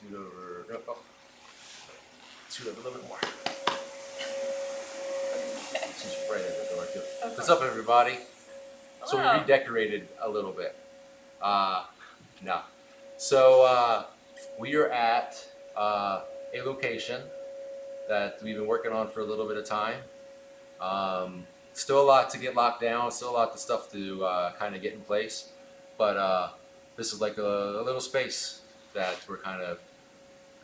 Scoot over. No, oh. Scoot over a little bit more. She's right at the door too. What's up, everybody? So we redecorated a little bit. No. So we are at a location that we've been working on for a little bit of time. Still a lot to get locked down. Still a lot of stuff to kind of get in place. But this is like a little space that we're kind of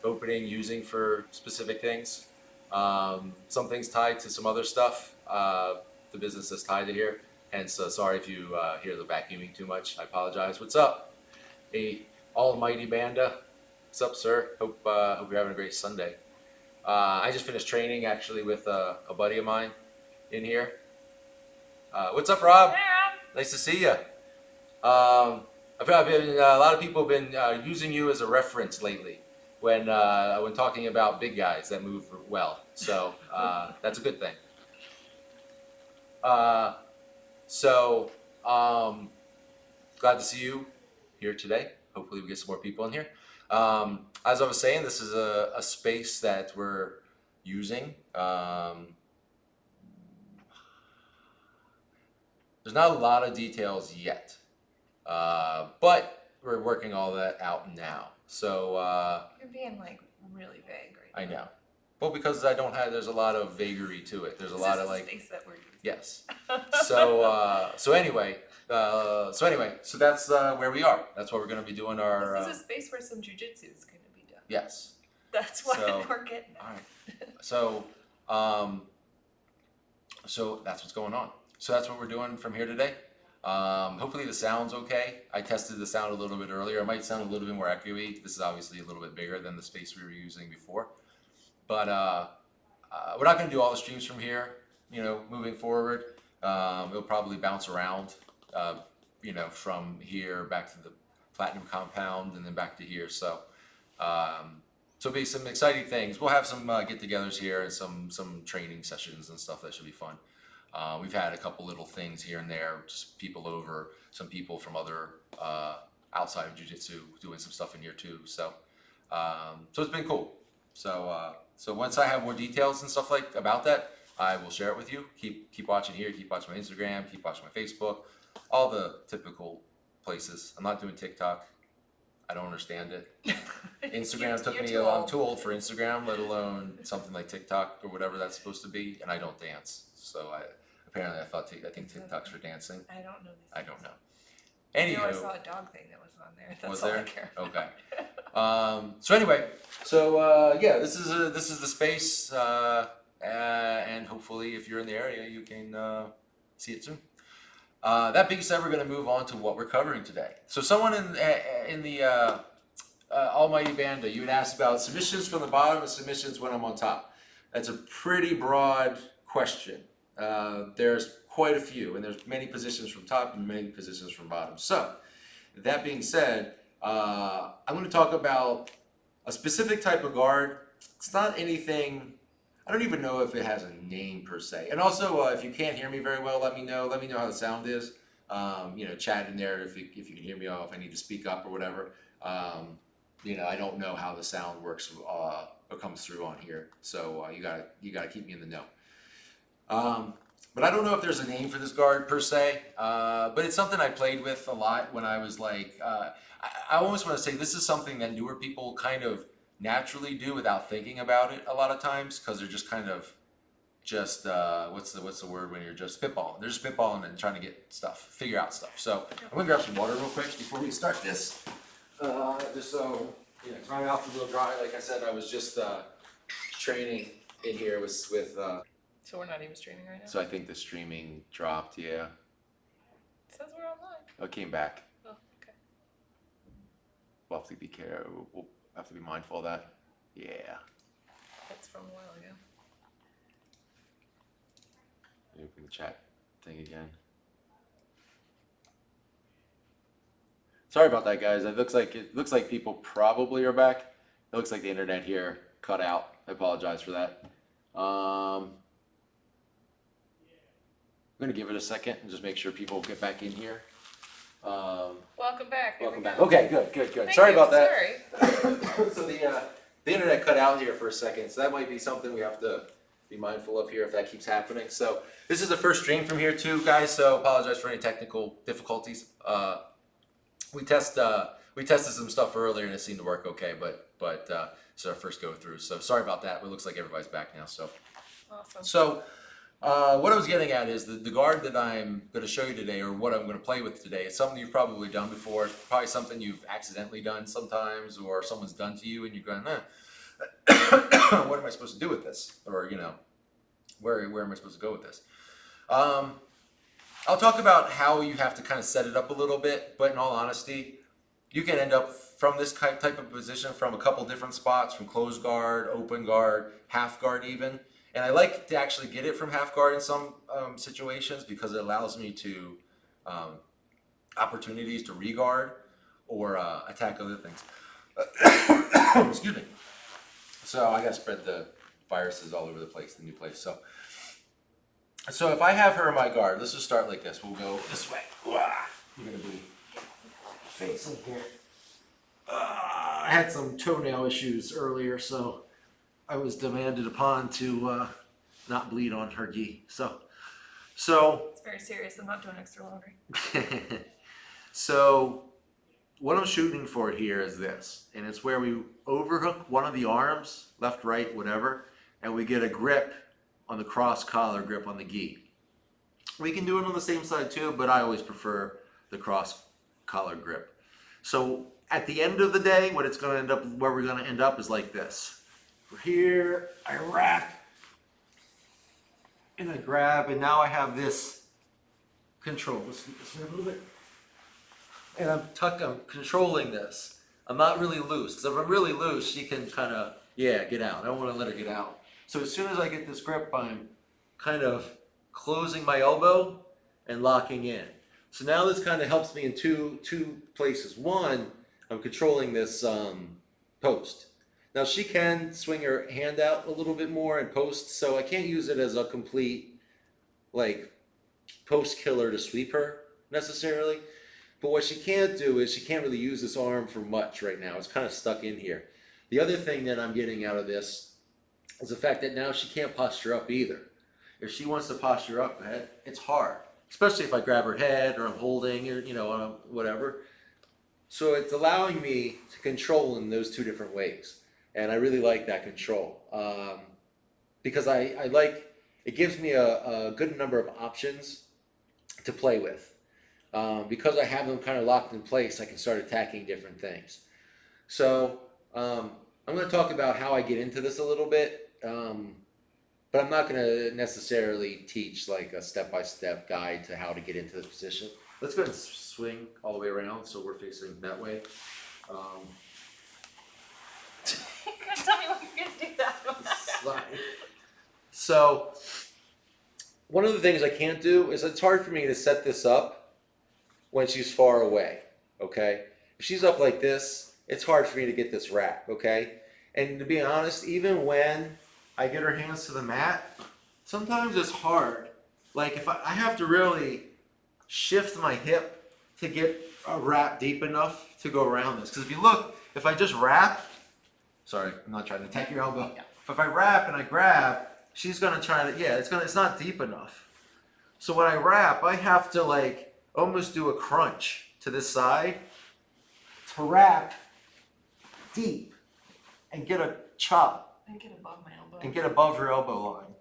opening, using for specific things. Some things tied to some other stuff. The business is tied to here. Hence, sorry if you hear the vacuuming too much. I apologize. What's up? Hey, almighty Banda. What's up, sir? Hope you're having a great Sunday. I just finished training actually with a buddy of mine in here. What's up, Rob? Hey, Rob. Nice to see you. I've been, a lot of people have been using you as a reference lately when talking about big guys that move well. So that's a good thing. Glad to see you here today. Hopefully we get some more people in here. As I was saying, this is a space that we're using. There's not a lot of details yet, but we're working all that out now. So you're being like really vague right now. I know. Well, because I don't have, there's a lot of vagary to it. There's a lot of like space that we're using. Yes. So anyway, so that's where we are. That's what we're going to be doing our. This is a space where some jujitsu is going to be done. Yes. That's why we're getting it. All right. So that's what's going on. So that's what we're doing from here today. Hopefully the sound's okay. I tested the sound a little bit earlier. It might sound a little bit more echoey. This is obviously a little bit bigger than the space we were using before. But we're not going to do all the streams from here, moving forward. It'll probably bounce around, from here back to the Platinum compound and then back to here. So it'll be some exciting things. We'll have some get-togethers here and some training sessions and stuff that should be fun. We've had a couple little things here and there, just people over, some people from other outside of jiu-jitsu doing some stuff in here too. So it's been cool. So once I have more details and stuff like about that, I will share it with you. Keep watching here, keep watching my Instagram, keep watching my Facebook, all the typical places. I'm not doing TikTok. I don't understand it. Instagram took me, I'm too old for Instagram, let alone something like TikTok or whatever that's supposed to be, and I don't dance. So I think TikTok's for dancing. I don't know this. I don't know. Anywho, I saw a dog thing that was on there. That's was all there? I care. Okay. Yeah, this is the space, and hopefully, if you're in the area, you can see it soon. That being said, we're going to move on to what we're covering today. So, someone in the Almighty Banda, you had asked about submissions from the bottom and submissions when I'm on top. That's a pretty broad question. There's quite a few, and there's many positions from top and many positions from bottom. So, that being said, I'm going to talk about a specific type of guard. It's not anything, I don't even know if it has a name per se. And also, if you can't hear me very well, let me know. Let me know how the sound is. Chat in there if you can hear me, if I need to speak up or whatever. I don't know how the sound works or comes through on here. So you gotta keep me in the know. But I don't know if there's a name for this guard per se, but it's something I played with a lot when I was like, I almost want to say this is something that newer people kind of naturally do without thinking about it a lot of times, because they're just kind of what's the word when you're just spitballing? They're just spitballing and trying to get stuff, figure out stuff. So I'm gonna grab some water real quick before we start this, just so cause my mouth is a little dry. Like I said, I was just training in here with. So we're not even streaming right now? So I think the streaming dropped, yeah. It says we're online. Oh, it came back. Oh, okay. We'll have to be careful. We'll have to be mindful of that. Yeah. That's from a while ago. Open the chat thing again. Sorry about that, guys. It looks like people probably are back. It looks like the internet here cut out. I apologize for that. I'm going to give it a second and just make sure people get back in here. Welcome back. Welcome back. Okay, good. Thank Sorry you. about that. Sorry. So the internet cut out here for a second, so that might be something we have to be mindful of here if that keeps happening. So this is the first stream from here too, guys. So apologize for any technical difficulties. We tested some stuff earlier and it seemed to work okay, but it's our first go through. So sorry about that. But it looks like everybody's back now. So Awesome. so what I was getting at is the guard that I'm going to show you today, or what I'm going to play with today, is something you've probably done before. It's probably something you've accidentally done sometimes, or someone's done to you, and you're going, what am I supposed to do with this? Or, you know, where am I supposed to go with this? I'll talk about how you have to kind of set it up a little bit, but in all honesty, you can end up from this type of position from a couple different spots, from closed guard, open guard, half guard even. And I like to actually get it from half guard in some situations because it allows me to opportunities to re-guard or attack other things. Excuse me. So I gotta spread the viruses all over the place, the new place. So if I have her in my guard, let's just start like this. We'll go this way. You're gonna be facing here. I had some toenail issues earlier, so I was demanded upon to not bleed on her gi. So It's very serious. I'm not doing extra laundry. so what I'm shooting for here is this, and it's where we overhook one of the arms, left, right, whatever, and we get a grip on the cross collar grip on the gi. We can do it on the same side too, but I always prefer the cross collar grip. So at the end of the day, what it's going to end up, where we're going to end up is like this. We're here, I wrap, and I grab, and now I have this control. Let's do this a little bit. And I'm controlling this. I'm not really loose, because if I'm really loose, she can kind of, get out. I don't want to let her get out. So as soon as I get this grip, I'm kind of closing my elbow and locking in. So now this kind of helps me in two places. One, I'm controlling this post. Now she can swing her hand out a little bit more and post, so I can't use it as a complete like post killer to sweep her necessarily. But what she can't do is she can't really use this arm for much right now. It's kind of stuck in here. The other thing that I'm getting out of this is the fact that now she can't posture up either. If she wants to posture up, it's hard, especially if I grab her head or I'm holding or, whatever. So it's allowing me to control in those two different ways. And I really like that control because I like, it gives me a good number of options to play with. Because I have them kind of locked in place, I can start attacking different things. So I'm going to talk about how I get into this a little bit, but I'm not going to necessarily teach like a step-by-step guide to how to get into this position. Let's go ahead and swing all the way around so we're facing that way. You couldn't tell me when you're going to do that. Slide. So one of the things I can't do is it's hard for me to set this up when she's far away, okay? If she's up like this, it's hard for me to get this wrap, okay? And to be honest, even when I get her hands to the mat, sometimes it's hard. Like if I have to really shift my hip to get a wrap deep enough to go around this. Because if you look, if I just wrap, sorry, I'm not trying to attack your elbow. Yeah. If I wrap and I grab, she's gonna try to, it's not deep enough. So when I wrap, I have to like almost do a crunch to this side to wrap deep and get a chop And get above my elbow. and get above her elbow line,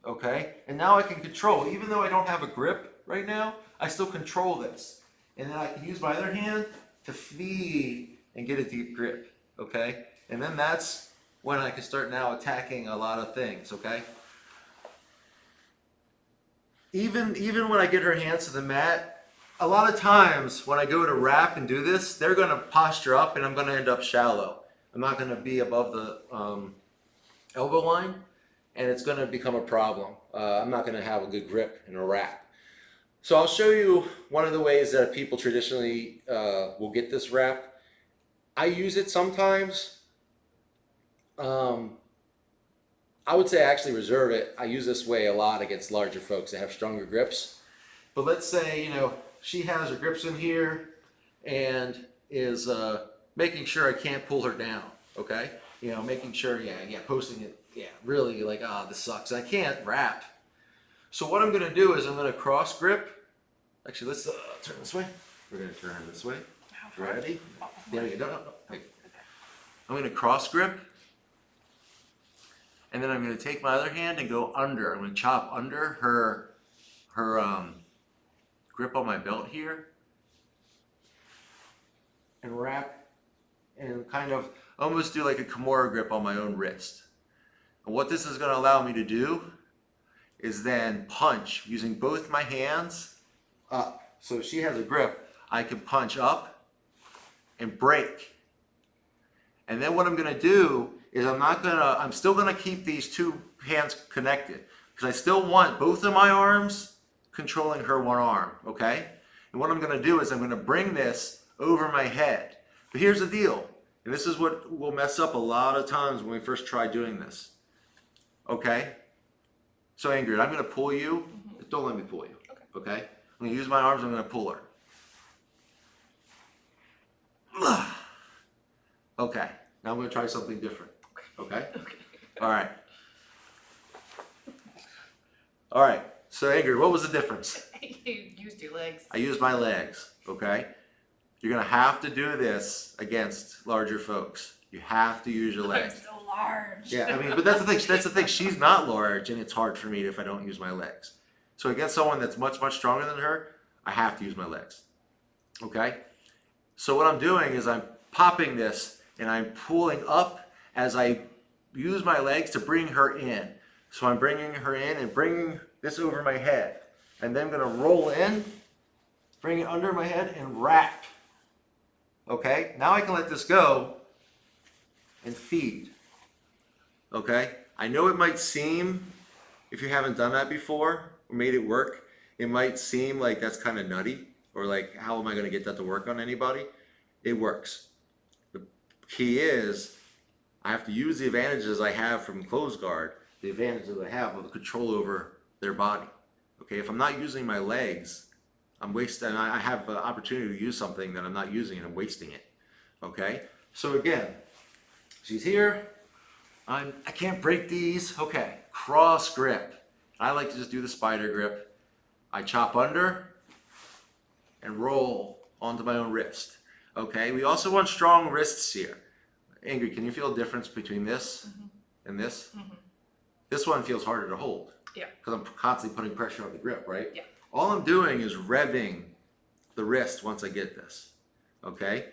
okay? And now I can control, even though I don't have a grip right now, I still control this. And then I can use my other hand to feed and get a deep grip, okay? And then that's when I can start now attacking a lot of things, okay? Even when I get her hands to the mat, a lot of times when I go to wrap and do this, they're gonna posture up and I'm gonna end up shallow. I'm not gonna be above the elbow line and it's gonna become a problem. I'm not gonna have a good grip in a wrap. So I'll show you one of the ways that people traditionally will get this wrap. I use it sometimes. I would say I actually reserve it. I use this way a lot against larger folks that have stronger grips. But let's say, she has her grips in here and is, making sure I can't pull her down, okay? You know, making sure, posting it, really like, this sucks. I can't wrap. So what I'm gonna do is I'm gonna cross grip. Actually, let's turn this way. We're gonna turn this way. Ready? There we go. No. Wait. I'm gonna cross grip. And then I'm gonna take my other hand and go under. I'm gonna chop under her grip on my belt here. And wrap and kind of almost do like a Kimura grip on my own wrist. And what this is gonna allow me to do is then punch using both my hands up. So if she has a grip, I can punch up and break. And then what I'm gonna do is I'm still gonna keep these two hands connected because I still want both of my arms controlling her one arm, okay? And what I'm gonna do is I'm gonna bring this over my head. But here's the deal, and this is what will mess up a lot of times when we first try doing this, okay? So Ingrid, I'm gonna pull you. Don't let me pull you, okay? I'm gonna use my arms, I'm gonna pull her. Okay, now I'm gonna try something different, okay? All right. All right, so Ingrid, what was the difference? You used your legs. I used my legs, okay? You're gonna have to do this against larger folks. You have to use your I'm legs. so large. Yeah, I mean, but that's the thing. That's the thing. She's not large, and it's hard for me if I don't use my legs. So against someone that's much, much stronger than her, I have to use my legs. Okay? So what I'm doing is I'm popping this, and I'm pulling up as I use my legs to bring her in. So I'm bringing her in and bringing this over my head. And then I'm going to roll in, bring it under my head, and wrap. Okay? Now I can let this go and feed. Okay? I know it might seem, if you haven't done that before or made it work, it might seem like that's kind of nutty or like, how am I going to get that to work on anybody? It works. The key is I have to use the advantages I have from closed guard, the advantages I have of the control over their body. Okay? If I'm not using my legs, I'm wasting, I have an opportunity to use something that I'm not using and I'm wasting it. Okay? So again, she's here. I can't break these. Okay, cross grip. I like to just do the spider grip. I chop under and roll onto my own wrist. Okay, we also want strong wrists here. Ingrid, can you feel a difference between this and this? This one feels harder to hold. Yeah. Because I'm constantly putting pressure on the grip, right? Yeah. All I'm doing is revving the wrist once I get this. Okay?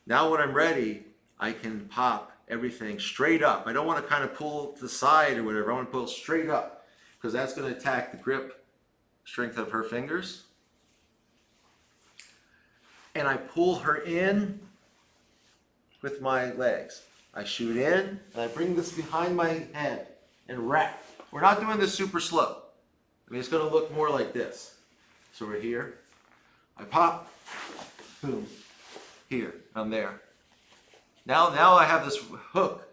Now when I'm ready, I can pop everything straight up. I don't want to kind of pull to the side or whatever. I want to pull straight up because that's going to attack the grip strength of her fingers. And I pull her in with my legs. I shoot in and I bring this behind my head and wrap. We're not doing this super slow. I mean, it's going to look more like this. So we're here. I pop. Boom. Here. I'm there. Now I have this hook.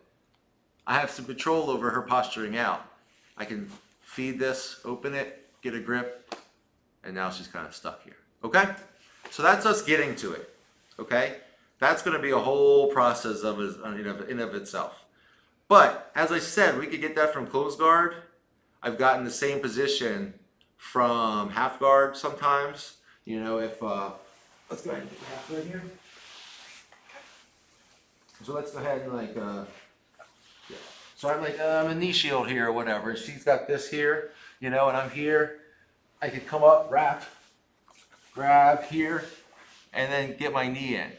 I have some control over her posturing out. I can feed this, open it, get a grip, and now she's kind of stuck here. Okay? So that's us getting to it. Okay? That's going to be a whole process in of itself. But as I said, we could get that from closed guard. I've gotten the same position from half guard sometimes. You know, if let's go ahead and get half guard here. So let's go ahead and like, yeah. So I'm like, I'm a knee shield here or whatever. She's got this here, you know, and I'm here. I could come up, wrap, grab here, and then get my knee in,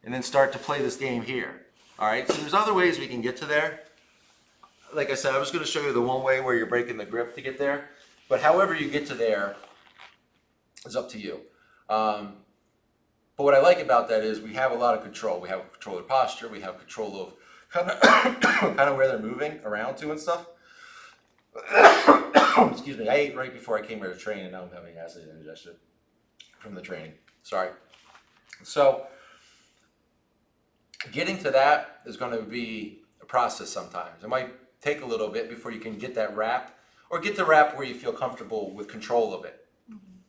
and then start to play this game here. All right. So there's other ways we can get to there. Like I said, I was going to show you the one way where you're breaking the grip to get there, but however you get to there is up to you. But what I like about that is we have a lot of control. We have control of posture. We have control of kind of where they're moving around to and stuff. Excuse me. I ate right before I came here to train, and now I'm having acid indigestion from the training. Sorry. So getting to that is going to be a process sometimes. It might take a little bit before you can get that wrap, or get the wrap where you feel comfortable with control of it.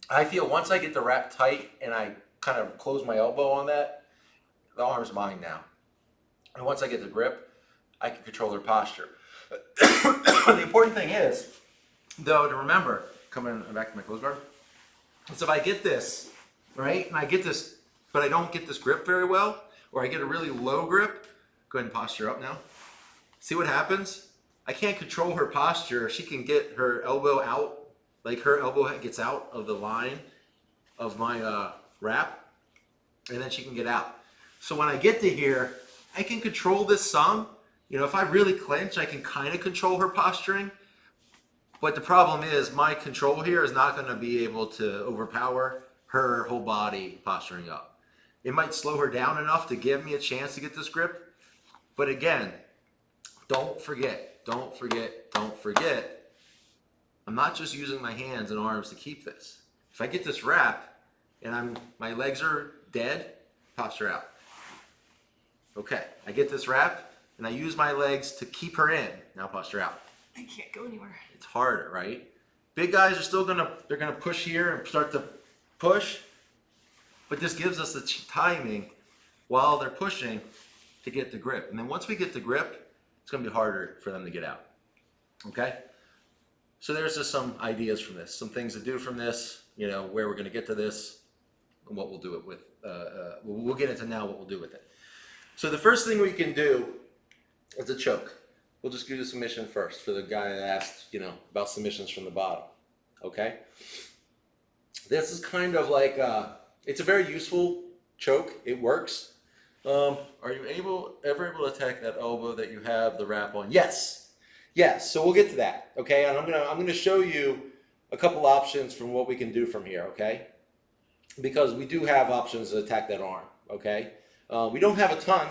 I feel once I get the wrap tight and I kind of close my elbow on that, the arm's mine now. And once I get the grip, I can control her posture. The important thing is, though, to remember, coming back to my clothes guard, is if I get this, right, and I get this, but I don't get this grip very well, or I get a really low grip, go ahead and posture up now. See what happens? I can't control her posture. She can get her elbow out, like her elbow gets out of the line of my wrap, and then she can get out. So when I get to here, I can control this some. You know, if I really clench, I can kind of control her posturing. But the problem is my control here is not going to be able to overpower her whole body posturing up. It might slow her down enough to give me a chance to get this grip. But again, don't forget, I'm not just using my hands and arms to keep this. If I get this wrap and my legs are dead, posture out. Okay, I get this wrap and I use my legs to keep her in. Now posture out. I can't go anywhere. It's harder, right? Big guys are still they're gonna push here and start to push, but this gives us the timing while they're pushing to get the grip. And then once we get the grip, it's gonna be harder for them to get out, okay? So there's just some ideas from this, some things to do from this, you know, where we're gonna get to this and what we'll do it with. We'll get into now what we'll do with it. So the first thing we can do is a choke. We'll just do the submission first for the guy that asked, you know, about submissions from the bottom, okay? This is kind of like, it's a very useful choke. It works. Are you ever able to attack that elbow that you have the wrap on? Yes. Yes. So we'll get to that, okay? And I'm gonna show you a couple options from what we can do from here, okay? Because we do have options to attack that arm, okay? We don't have a ton,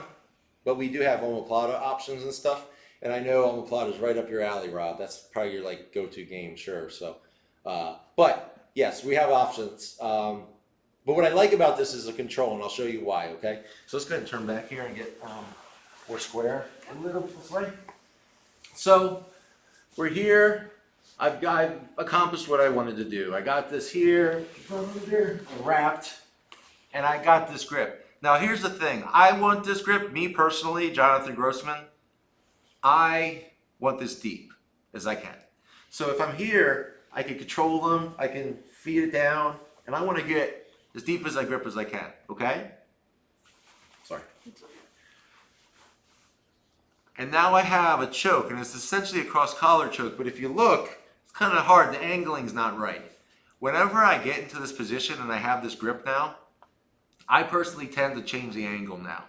but we do have omoplata options and stuff. And I know omoplata is right up your alley, Rob. That's probably your like go-to game, sure. So, but yes, we have options. But what I like about this is the control, and I'll show you why. Okay. So let's go ahead and turn back here and get more square a little this way. So we're here. I've accomplished what I wanted to do. I got this here, wrapped, and I got this grip. Now here's the thing. I want this grip. Me personally, Jonathan Grossman. I want this deep as I can. So if I'm here, I can control them, I can feed it down, and I want to get as deep as I grip as I can, okay? Sorry. And now I have a choke, and it's essentially a cross-collar choke, but if you look, it's kind of hard, the angling's not right. Whenever I get into this position and I have this grip now, I personally tend to change the angle now,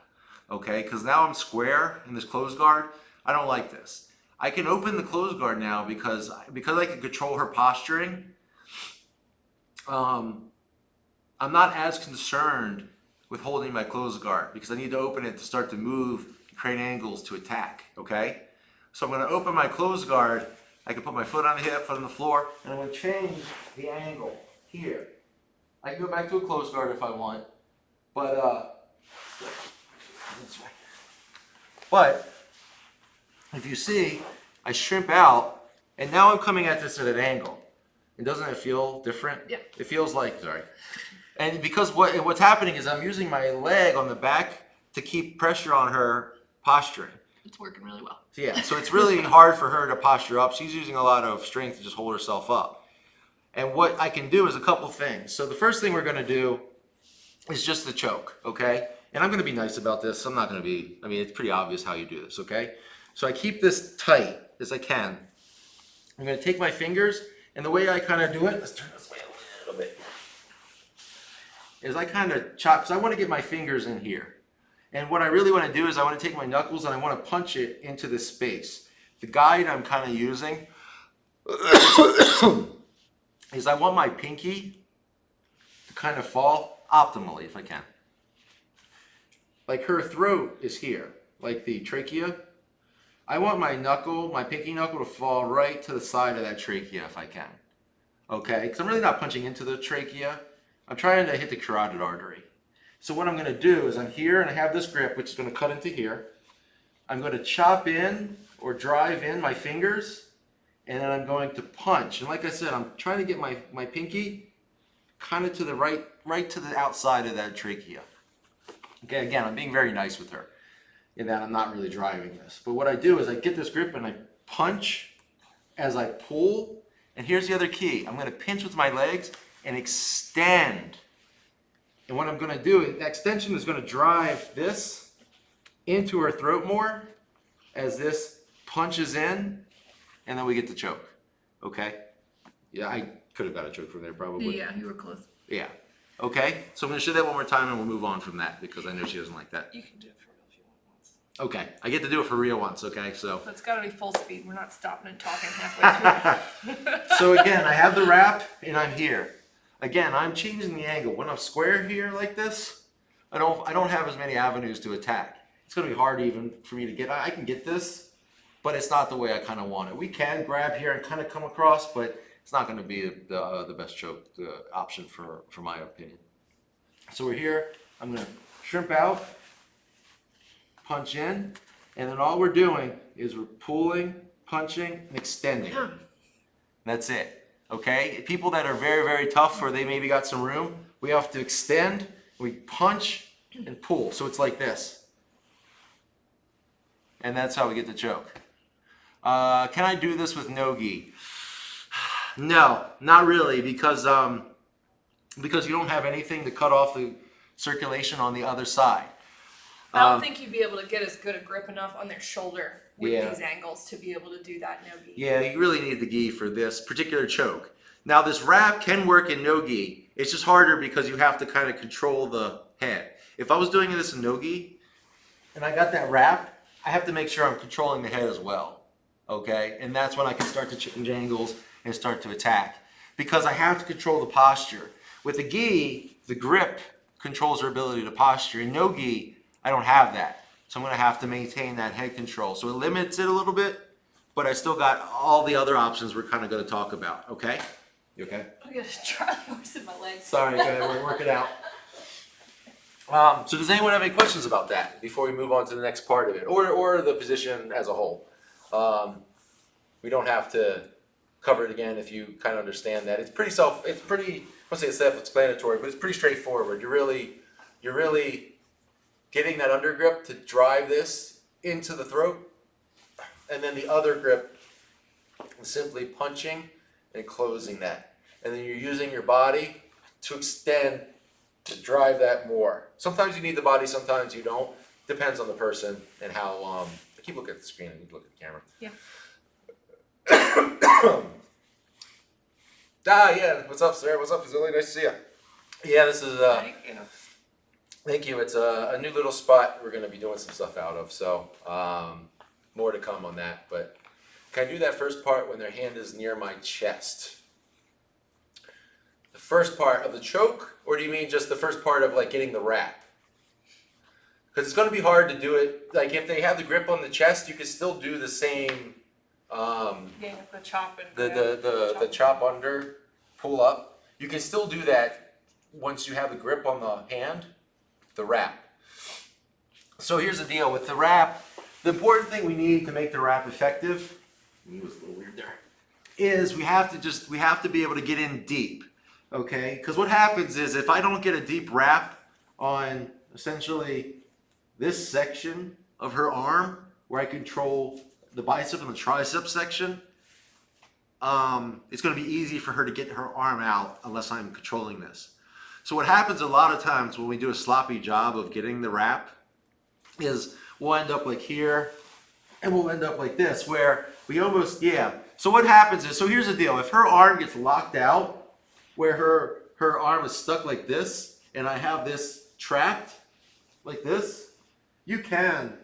okay? Because now I'm square in this closed guard. I don't like this. I can open the closed guard now because I can control her posturing. I'm not as concerned with holding my closed guard because I need to open it to start to move, create angles to attack, okay? So I'm gonna open my closed guard. I can put my foot on the hip, foot on the floor, and I'm gonna change the angle here. I can go back to a closed guard if I want, but, this way. But, if you see, I shrimp out, and now I'm coming at this at an angle. And doesn't it feel different? Yeah. It feels like, sorry. And because what's happening is I'm using my leg on the back to keep pressure on her posturing. It's working really well. So yeah, so it's really hard for her to posture up. She's using a lot of strength to just hold herself up. And what I can do is a couple things. So the first thing we're gonna do is just the choke, okay? And I'm gonna be nice about this. I'm not gonna be, I mean, it's pretty obvious how you do this, okay? So I keep this tight as I can. I'm going to take my fingers, and the way I kind of do it, let's turn this way a little bit, is I kind of chop, because I want to get my fingers in here. And what I really want to do is I want to take my knuckles and I want to punch it into this space. The guide I'm kind of using is I want my pinky to kind of fall optimally if I can. Like her throat is here, like the trachea. I want my knuckle, my pinky knuckle to fall right to the side of that trachea if I can. Okay, because I'm really not punching into the trachea. I'm trying to hit the carotid artery. So what I'm going to do is I'm here and I have this grip, which is going to cut into here. I'm going to chop in or drive in my fingers, and then I'm going to punch. And like I said, I'm trying to get my pinky kind of to the right to the outside of that trachea. Okay, again, I'm being very nice with her. in that I'm not really driving this. But what I do is I get this grip and I punch as I pull. And here's the other key. I'm going to pinch with my legs and extend. And what I'm going to do, that extension is going to drive this into her throat more as this punches in, and then we get the choke. Okay? Yeah, I could have got a choke from there probably. Yeah, you were close. Yeah. Okay, so I'm going to show that one more time and we'll move on from that because I know she doesn't like that. You can do it for real if you want once. Okay, I get to do it for real once, okay? So But it's gotta be full speed. We're not stopping and talking halfway through. so again, I have the wrap and I'm here. Again, I'm changing the angle. When I'm square here like this, I don't have as many avenues to attack. It's going to be hard even for me to get. I can get this, but it's not the way I kind of want it. We can grab here and kind of come across, but it's not going to be the best choke option for my opinion. So we're here. I'm going to shrimp out, punch in, and then all we're doing is we're pulling, punching, and extending. That's it. Okay? People that are very, very tough or they maybe got some room, we have to extend, we punch, and pull. So it's like this. And that's how we get the choke. Can I do this with no gi? No, not really, because you don't have anything to cut off the circulation on the other side. I don't think you'd be able to get as good a grip enough on their shoulder with these angles to be able to do that no gi. Yeah, you really need the gi for this particular choke. Now this wrap can work in no gi. It's just harder because you have to kind of control the head. If I was doing this in no gi and I got that wrap, I have to make sure I'm controlling the head as well. Okay? And that's when I can start to change angles and start to attack. Because I have to control the posture. With the gi, the grip controls her ability to posture. In no gi, I don't have that. So I'm going to have to maintain that head control. So it limits it a little bit, but I still got all the other options we're kind of going to talk about. Okay? You okay? I got a Charlie horse in my legs. Sorry, we're working out. So does anyone have any questions about that before we move on to the next part of it, or the position as a whole? We don't have to cover it again if you kind of understand that. It's pretty I won't say it's self-explanatory, but it's pretty straightforward. You're really getting that under grip to drive this into the throat, and then the other grip is simply punching and closing that. And then you're using your body to extend to drive that more. Sometimes you need the body, sometimes you don't. Depends on the person and how, I keep looking at the screen, I need to look at the camera. Yeah. Yeah, what's up, sir? What's up? It's really nice to see you. Yeah, this is, thank you. It's a new little spot we're going to be doing some stuff out of, so more to come on that. But can I do that first part when their hand is near my chest? The first part of the choke, or do you mean just the first part of like getting the wrap? Because it's going to be hard to do it. Like if they have the grip on the chest, you can still do the same. Yeah, the chop and The chop under, pull up. You can still do that once you have the grip on the hand, the wrap. So here's the deal with the wrap. The important thing we need to make the wrap effective, it was a little weird there, is we have to be able to get in deep. Okay? Because what happens is if I don't get a deep wrap on essentially this section of her arm where I control the bicep and the tricep section, it's going to be easy for her to get her arm out unless I'm controlling this. So what happens a lot of times when we do a sloppy job of getting the wrap is we'll end up like here and we'll end up like this where we almost, So what happens is, so here's the deal. If her arm gets locked out where her arm is stuck like this and I have this trapped like this, you can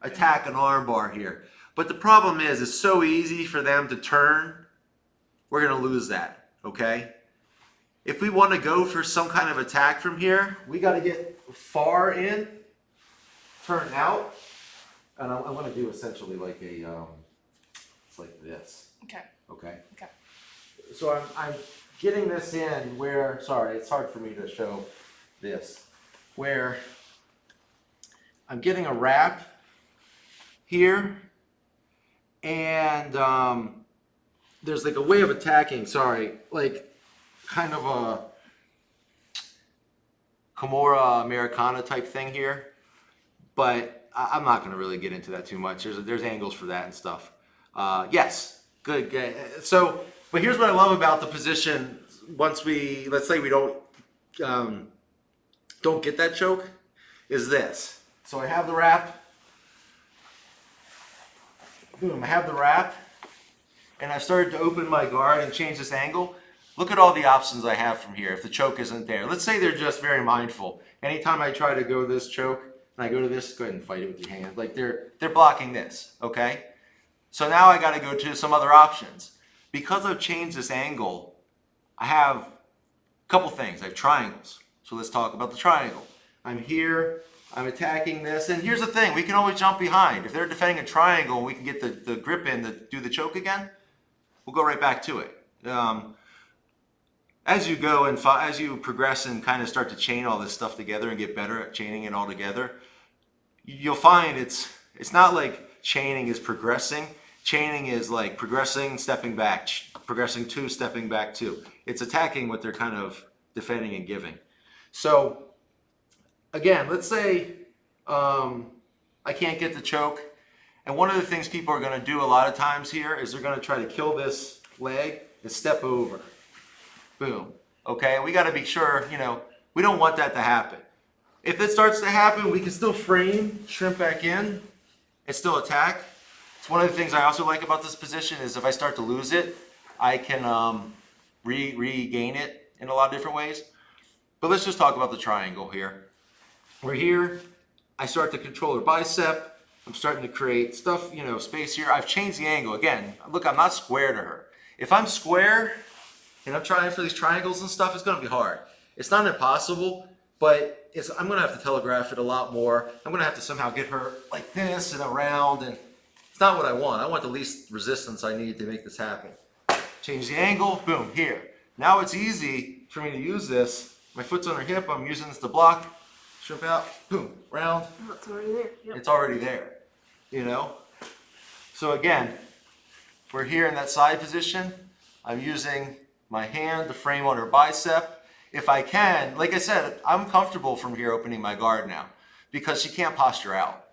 attack an arm bar here. But the problem is it's so easy for them to turn. We're going to lose that, okay? If we want to go for some kind of attack from here, we got to get far in, turn out, and I want to do essentially like a, it's like this. Okay. Okay? Okay. So I'm getting this in where, sorry, it's hard for me to show this, where I'm getting a wrap here, and there's like a way of attacking, like kind of a Kimura Americana type thing here, but I'm not gonna really get into that too much. There's angles for that and stuff. Yes, good. So, but here's what I love about the position. Once let's say we don't get that choke, is this. So I have the wrap. Boom, I have the wrap. And I've started to open my guard and change this angle. Look at all the options I have from here if the choke isn't there. Let's say they're just very mindful. Anytime I try to go this choke, and I go to this, go ahead and fight it with your hand. Like they're blocking this, okay? So now I gotta go to some other options. Because I've changed this angle, I have a couple things. I have triangles. So let's talk about the triangle. I'm here, I'm attacking this, and here's the thing, we can always jump behind. If they're defending a triangle and we can get the grip in to do the choke again, we'll go right back to it. As you go and as you progress and kind of start to chain all this stuff together and get better at chaining it all together, you'll find it's not like chaining is progressing. Chaining is like progressing, stepping back, progressing two, stepping back two. It's attacking what they're kind of defending and giving. So again, let's say I can't get the choke. And one of the things people are going to do a lot of times here is they're going to try to kill this leg and step over. Boom. Okay, we got to be sure, we don't want that to happen. If it starts to happen, we can still frame, shrimp back in, and still attack. It's one of the things I also like about this position is if I start to lose it, I can regain it in a lot of different ways. But let's just talk about the triangle here. We're here. I start to control her bicep. I'm starting to create stuff, space here. I've changed the angle. Again, look, I'm not square to her. If I'm square and I'm trying for these triangles and stuff, it's going to be hard. It's not impossible, but I'm going to have to telegraph it a lot more. I'm going to have to somehow get her like this and around, and it's not what I want. I want the least resistance I need to make this happen. Change the angle, boom, here. Now it's easy for me to use this. My foot's on her hip, I'm using this to block. Shrimp out, boom, round. Oh, it's already there. Yep. It's already there, So again, we're here in that side position. I'm using my hand to frame on her bicep. If I can, like I said, I'm comfortable from here opening my guard now because she can't posture out.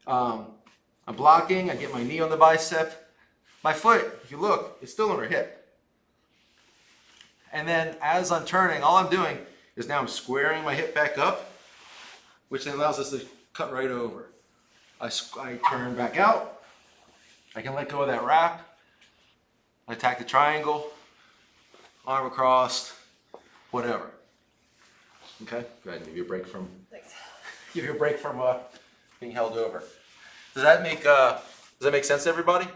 I'm blocking, I get my knee on the bicep. My foot, if you look, is still on her hip. And then as I'm turning, all I'm doing is now I'm squaring my hip back up, which then allows us to cut right over. I turn back out. I can let go of that wrap. I attack the triangle, arm across, whatever. Okay, go ahead and give you a break from being held over. Does that make sense to everybody?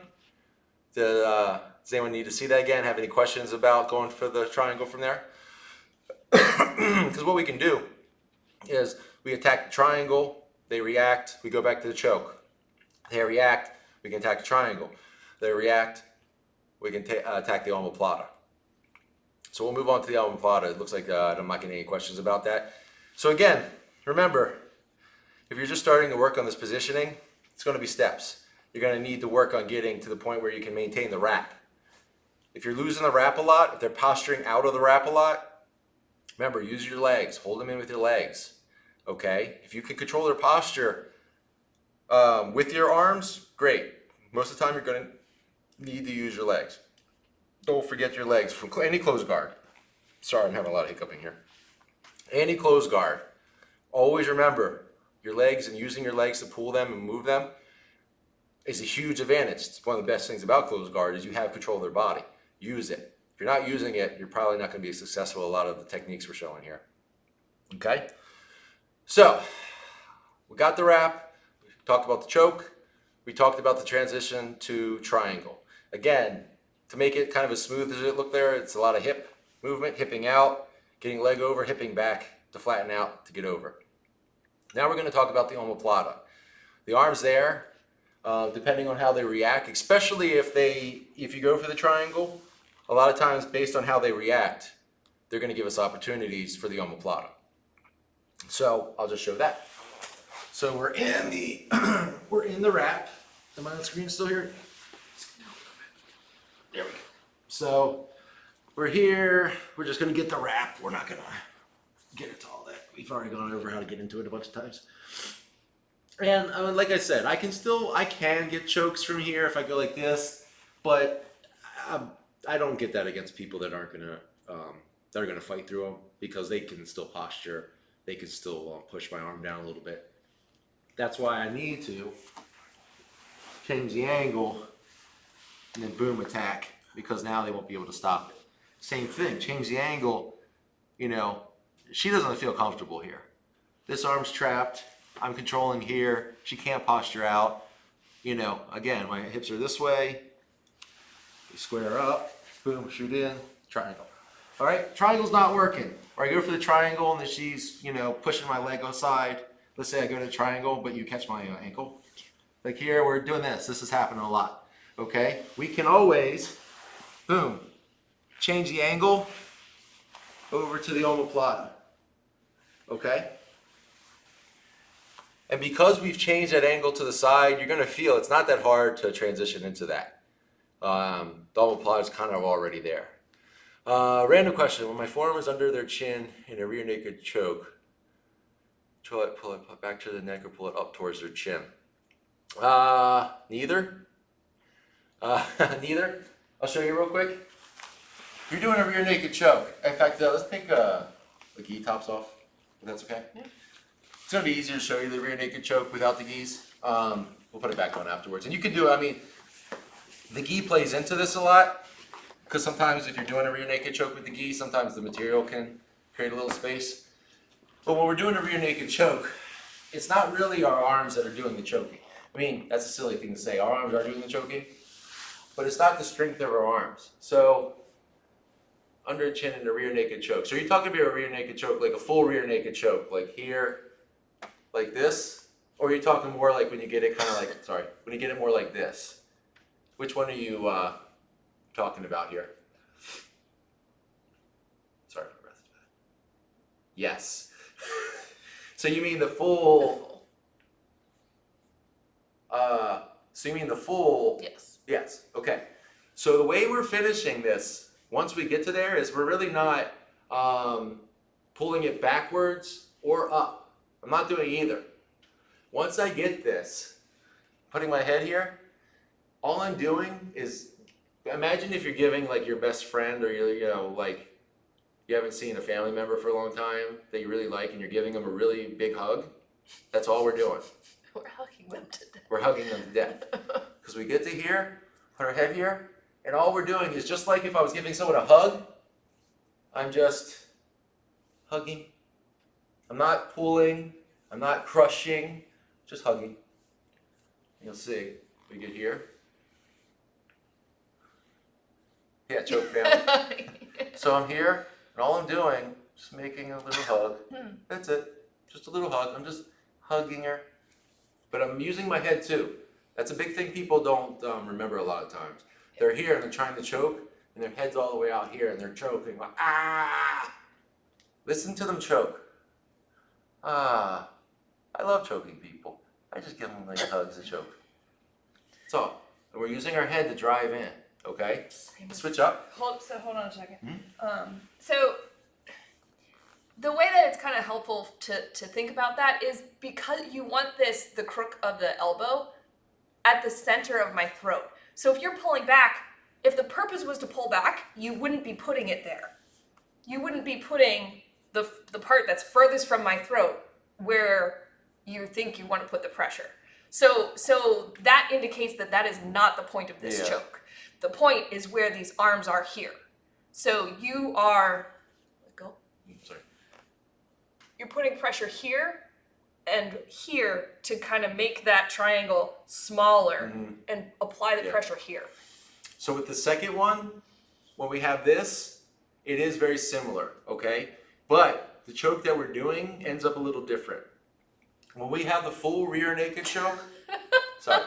Does anyone need to see that again? Have any questions about going for the triangle from there? Because what we can do is we attack the triangle, they react, we go back to the choke. They react, we can attack the triangle. They react, we can attack the omoplata. So we'll move on to the omoplata. It looks like I'm not getting any questions about that. So again, remember, if you're just starting to work on this positioning, it's going to be steps. You're going to need to work on getting to the point where you can maintain the wrap. If you're losing the wrap a lot, if they're posturing out of the wrap a lot, remember, use your legs. Hold them in with your legs. Okay? If you can control their posture with your arms, great. Most of the time, you're going to need to use your legs. Don't forget your legs from any closed guard. Sorry, I'm having a lot of hiccuping here. Any closed guard. Always remember, your legs and using your legs to pull them and move them is a huge advantage. It's one of the best things about closed guard is you have control of their body. Use it. If you're not using it, you're probably not going to be successful at a lot of the techniques we're showing here. Okay? So, we got the wrap. We talked about the choke. We talked about the transition to triangle. Again, to make it kind of as smooth as it looked there, it's a lot of hip movement, hipping out, getting leg over, hipping back to flatten out to get over. Now we're going to talk about the omoplata. The arms there, depending on how they react, especially if you go for the triangle, a lot of times based on how they react, they're going to give us opportunities for the omoplata. So I'll just show that. So we're in the wrap. Am I on the screen still here? There we go. So we're here. We're just going to get the wrap. We're not going to get into all that. We've already gone over how to get into it a bunch of times. And like I said, I can get chokes from here if I go like this, but I don't get that against people that aren't gonna fight through them because they can still posture, they can still push my arm down a little bit. That's why I need to change the angle and then boom, attack, because now they won't be able to stop it. Same thing, change the angle, you know, she doesn't feel comfortable here. This arm's trapped, I'm controlling here, she can't posture out. You know, again, my hips are this way, you square up, boom, shoot in, triangle. All right, triangle's not working. Or I go for the triangle and then she's, you know, pushing my leg aside. Let's say I go to the triangle, but you catch my ankle. Like here, we're doing this. This is happening a lot. Okay, we can always, boom, change the angle over to the omoplata. Okay? And because we've changed that angle to the side, you're gonna feel it's not that hard to transition into that. The omoplata is kind of already there. Random question, when my forearm is under their chin in a rear naked choke, pull it back to the neck or pull it up towards their chin? Neither. Neither. I'll show you real quick. You're doing a rear naked choke. In fact, let's take the gi tops off, if that's okay. Yeah. It's gonna be easier to show you the rear naked choke without the gis. We'll put it back on afterwards. And you can do, I mean, the gi plays into this a lot, because sometimes if you're doing a rear naked choke with the gi, sometimes the material can create a little space. But when we're doing a rear naked choke, it's not really our arms that are doing the choking. I mean, that's a silly thing to say, our arms are doing the choking, but it's not the strength of our arms. So, under chin and a rear naked choke. So you're talking about a rear naked choke, like a full rear naked choke, like here, like this? Or are you talking more like when you get it kind of like, sorry, when you get it more like this? Which one are you talking about here? Sorry for the rest of that. Yes. So you mean the full, so you mean the full? Yes. Yes, okay. So the way we're finishing this, once we get to there, is we're really not pulling it backwards or up. I'm not doing either. Once I get this, putting my head here, all I'm doing is, imagine if you're giving like your best friend or you know, like you haven't seen a family member for a long time that you really like and you're giving them a really big hug. That's all we're doing. We're hugging them to death. We're hugging them to death. Because we get to here, put our head here, and all we're doing is just like if I was giving someone a hug, I'm just hugging. I'm not pulling, I'm not crushing, just hugging. You'll see, we get here. Yeah, choke family. So I'm here, and all I'm doing, just making a little hug. That's it, just a little hug. I'm just hugging her. But I'm using my head too. That's a big thing people don't remember a lot of times. They're here and they're trying to choke, and their head's all the way out here, and they're choking. Like, ah! Listen to them choke. Ah, I love choking people. I just give them like hugs and choke. That's all. And we're using our head to drive in. Okay. Switch up. Hold on a second. So the way that it's kind of helpful to think about that is because you want the crook of the elbow at the center of my throat. So if you're pulling back, if the purpose was to pull back, you wouldn't be putting it there. You wouldn't be putting the part that's furthest from my throat where you think you want to put the pressure. So that indicates that is not the point of this choke. The point is where these arms are here. So you are, Sorry. You're putting pressure here and here to kind of make that triangle smaller and apply the pressure here. So with the second one, when we have this, it is very similar, okay? But the choke that we're doing ends up a little different. When we have the full rear naked choke, sorry.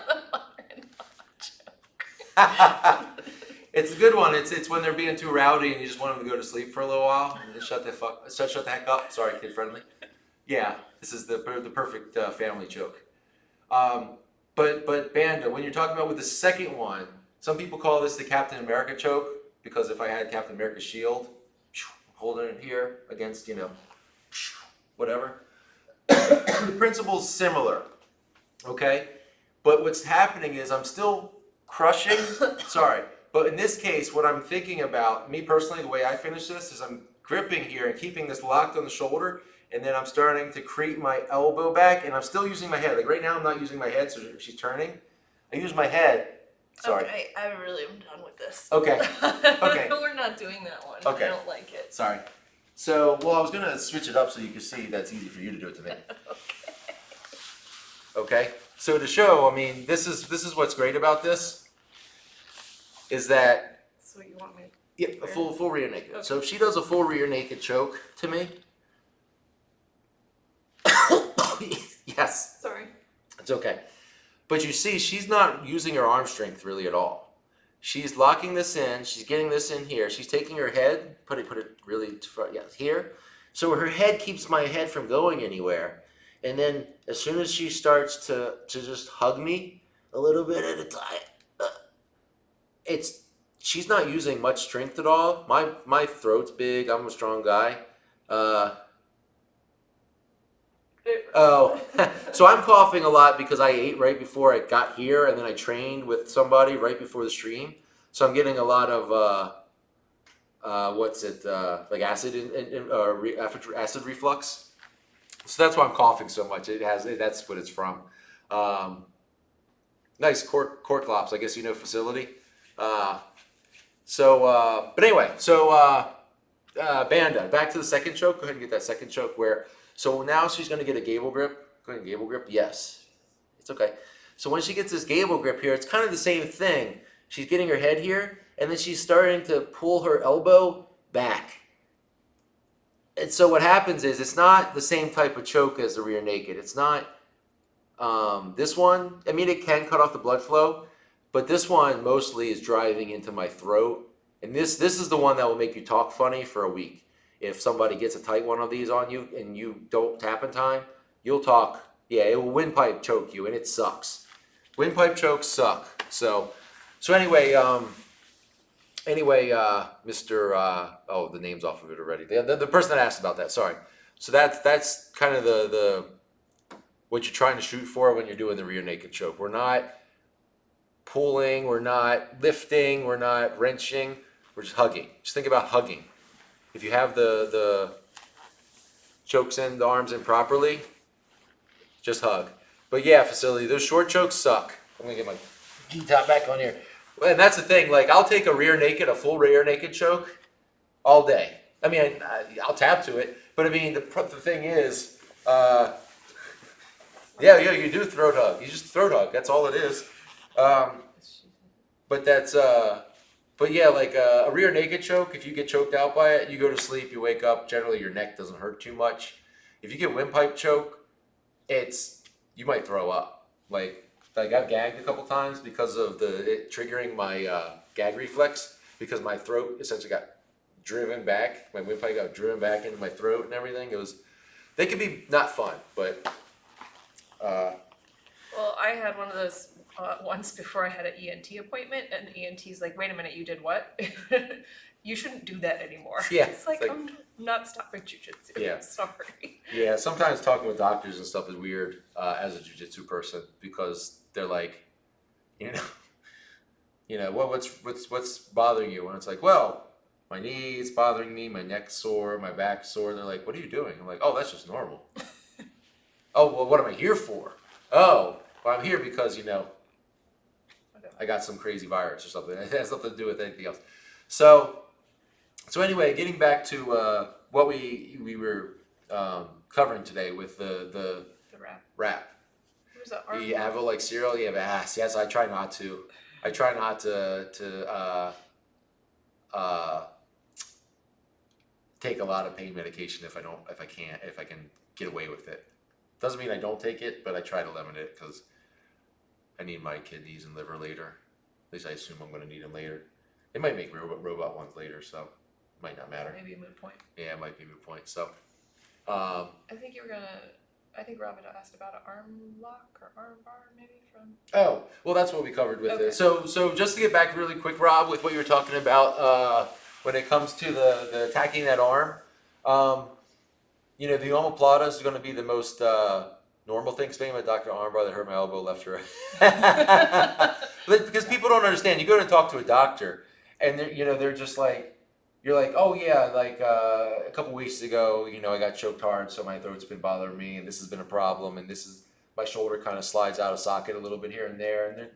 It's a good one. It's when they're being too rowdy and you just want them to go to sleep for a little while and shut the heck up. Sorry, kid friendly. Yeah, this is the perfect family choke. But Banda, when you're talking about with the second one, some people call this the Captain America choke because if I had Captain America's shield, holding it here against, you know, whatever. The principle's similar. Okay? But what's happening is I'm still crushing, sorry, but in this case, what I'm thinking about, me personally, the way I finish this is I'm gripping here and keeping this locked on the shoulder, and then I'm starting to create my elbow back, and I'm still using my head. Like right now, I'm not using my head, so she's turning. I use my head. Sorry. Okay, I really am done with this. Okay. Okay. We're not doing that one. Okay. I don't like it. Sorry. So, well, I was gonna switch it up so you can see that's easy for you to do it to me. Okay. So to show, I mean, this is what's great about this, is that So you want me? yeah, a full rear naked. Okay. So if she does a full rear naked choke to me, yes, Sorry. it's okay. But you see, she's not using her arm strength really at all. She's locking this in. She's getting this in here. She's taking her head, put it really to front, yes, here. So her head keeps my head from going anywhere. And then as soon as she starts to just hug me a little bit at a time, she's not using much strength at all. My throat's big. I'm a strong guy. Oh, so I'm coughing a lot because I ate right before I got here, and then I trained with somebody right before the stream. So I'm getting a lot of like acid reflux. So that's why I'm coughing so much. That's what it's from. Nice cork lops, I guess you know facility. But anyway, Banda, back to the second choke. Go ahead and get that second choke so now she's going to get a gable grip. Go ahead and gable grip. Yes. It's okay. So when she gets this gable grip here, it's kind of the same thing. She's getting her head here, and then she's starting to pull her elbow back. And so what happens is it's not the same type of choke as the rear naked. It's not this one. I mean, it can cut off the blood flow, but this one mostly is driving into my throat. And this is the one that will make you talk funny for a week. If somebody gets a tight one of these on you and you don't tap in time, you'll talk. Yeah, it will windpipe choke you, and it sucks. Windpipe chokes suck. So anyway, Mr. Oh, the name's off of it already. The person that asked about that. Sorry. So that's kind of the what you're trying to shoot for when you're doing the rear naked choke. We're not pulling, we're not lifting, we're not wrenching. We're just hugging. Just think about hugging. If you have the chokes in, the arms in properly, just hug. But yeah, facility, those short chokes suck. I'm gonna get my G-top back on here. And that's the thing, like I'll take a full rear naked choke all day. I mean, I'll tap to it, but I mean, the thing is, yeah, you do throat hug. You just throat hug, that's all it is. But yeah, like a rear naked choke, if you get choked out by it, you go to sleep, you wake up, generally your neck doesn't hurt too much. If you get windpipe choke, you might throw up. Like I've gagged a couple times because of it triggering my gag reflex, because my throat essentially got driven back, my windpipe got driven back into my throat and everything. They can be not fun, but. Well, I had one of those once before I had an ENT appointment, and the ENT's like, "Wait a minute, you did what? You shouldn't do that anymore." Yeah, it's like I'm not stopping jujitsu. Yeah. Sorry. Yeah, sometimes talking with doctors and stuff is weird as a jiu-jitsu person, because they're like, what's bothering you? And it's like, well, my knee's bothering me, my neck's sore, my back's sore. They're like, what are you doing? I'm like, oh, that's just normal. Oh, well, what am I here for? Oh, well, I'm here because I got some crazy virus or something. It has nothing to do with anything else. So anyway, getting back to what we were covering today with the wrap. Where's the arm? The Avo like cereal, you have ass. Yes, I try not to. I try not to take a lot of pain medication if I can get away with it. Doesn't mean I don't take it, but I try to limit it because I need my kidneys and liver later. At least I assume I'm going to need them later. They might make robot ones later, so it might not matter. Maybe a moot point. Yeah, it might be a moot point. So, I think Robin asked about an arm lock or arm bar, maybe from. Oh, well, that's what we covered with Okay. it. So just to get back really quick, Rob, with what you were talking about when it comes to the attacking that arm, the omoplata is going to be the most normal thing, explaining my doctor armbar that hurt my elbow left or right. But because people don't understand, you go and talk to a doctor, and they're just like, you're like, oh yeah, like a couple weeks ago, I got choked hard, so my throat's been bothering me, and this has been a problem, and this is my shoulder kind of slides out of socket a little bit here and there, and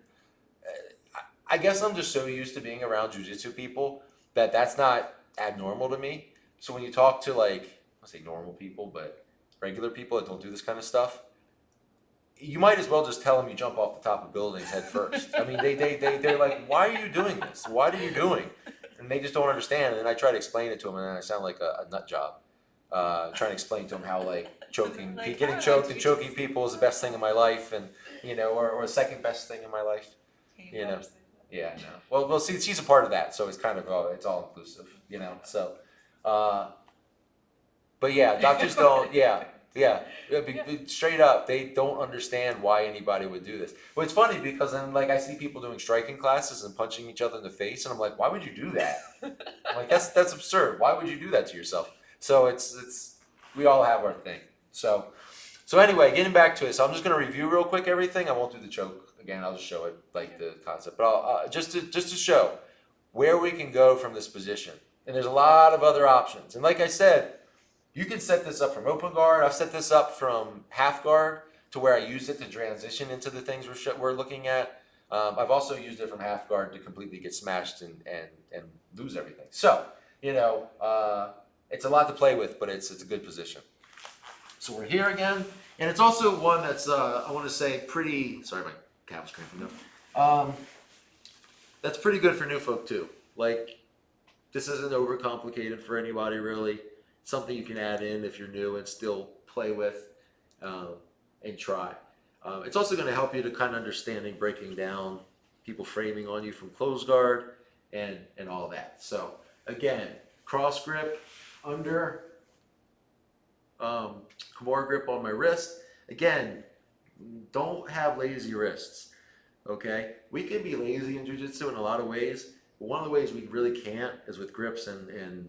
I guess I'm just so used to being around jujitsu people that that's not abnormal to me. So when you talk to like, I say normal people, but regular people that don't do this kind of stuff, you might as well just tell them you jump off the top of buildings head first. I mean, they're like, why are you doing this? What are you doing? And they just don't understand. And then I try to explain it to them, and then I sound like a nut job. Trying to explain to them how like choking, Like, getting choked and choking people is the best thing in my life, and or the second best thing in my life. Yeah, no. Well, see, she's a part of that, so it's kind of it's all inclusive, So, but yeah, doctors don't. Straight up, they don't understand why anybody would do this. Well, it's funny because then, like, I see people doing striking classes and punching each other in the face, and I'm like, why would you do that? I'm like, that's absurd. Why would you do that to yourself? So it's we all have our thing. So anyway, getting back to it. So I'm just gonna review real quick everything. I won't do the choke again. I'll just show it like the concept, but I'll just to show where we can go from this position. And there's a lot of other options. And like I said, you can set this up from open guard. I've set this up from half guard to where I use it to transition into the things we're looking at. I've also used it from half guard to completely get smashed and lose everything. So it's a lot to play with, but it's a good position. So we're here again, and it's also one that's I want to say pretty. Sorry, my calf was cramping up. That's pretty good for new folk too. Like, this isn't overcomplicated for anybody really. Something you can add in if you're new and still play with and try. It's also going to help you to kind of understanding breaking down people framing on you from close guard and all that. So again, cross grip under, Kimura grip on my wrist. Again, don't have lazy wrists. Okay, we can be lazy in jiu-jitsu in a lot of ways, but one of the ways we really can't is with grips and